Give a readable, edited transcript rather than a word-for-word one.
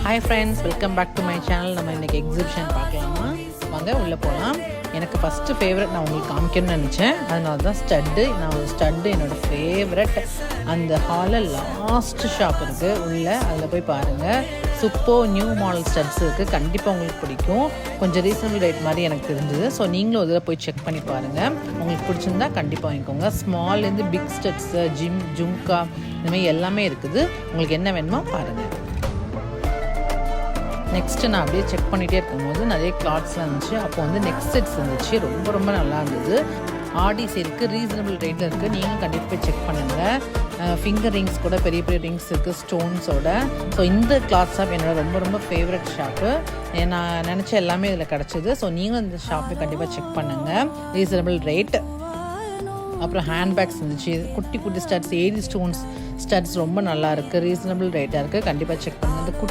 Hi friends, welcome back to my channel. நம்ம இன்றைக்கி exhibition பார்க்கலாமா? வாங்க உள்ளே போகலாம். எனக்கு ஃபஸ்ட்டு ஃபேவரட் நான் உங்களுக்கு காமிக்கணும்னு நினச்சேன். அதனால தான் ஸ்டட்டு என்னோடய ஃபேவரட். அந்த ஹாலில் லாஸ்ட் ஷாப் இருக்குது உள்ளே, அதில் போய் பாருங்கள். சூப்பர் நியூ மாடல் ஸ்டட்ஸ் இருக்குது. கண்டிப்பாக உங்களுக்கு பிடிக்கும். கொஞ்சம் ரீசனபிள் ரேட் மாதிரி எனக்கு தெரிஞ்சுது. ஸோ நீங்களும் அதில் போய் செக் பண்ணி பாருங்கள். உங்களுக்கு பிடிச்சிருந்தா கண்டிப்பாக வாங்கிக்கோங்க. ஸ்மால்லேருந்து பிக் ஸ்டட்ஸு, ஜும்கா, இந்தமாதிரி எல்லாமே இருக்குது. உங்களுக்கு என்ன வேணுமோ பாருங்கள். நெக்ஸ்ட்டு நான் அப்படியே செக் பண்ணிகிட்டே இருக்கும்போது நிறைய கிளாத்ஸ்லாம் இருந்துச்சு. அப்போ வந்து நெக் செட்ஸ் இருந்துச்சு. ரொம்ப ரொம்ப நல்லா இருந்தது. ஆடிஸ் இருக்குது, ரீசனபிள் ரேட்டில் இருக்குது. நீங்களும் கண்டிப்பாக போய் செக் பண்ணுங்கள். ஃபிங்கர் ரிங்ஸ் கூட பெரிய பெரிய ரிங்ஸ் இருக்குது ஸ்டோன்ஸோட. ஸோ இந்த கிளாத் ஷாப் என்னோட ரொம்ப ரொம்ப ஃபேவரட் ஷாப்பு. நான் நினச்ச எல்லாமே இதில் கிடச்சிது. ஸோ நீங்களும் இந்த ஷாப்பை கண்டிப்பாக செக் பண்ணுங்கள். Reasonable rate. அப்புறம் ஹேண்ட்பேக்ஸ் இருந்துச்சு. குட்டி குட்டி ஸ்டட்ஸ், ஏரி ஸ்டோன்ஸ் ஸ்டட்ஸ் ரொம்ப நல்லா இருக்குது. ரீசனபிள் ரேட்டாக இருக்குது. கண்டிப்பாக செக் பண்ணுங்கள். இந்த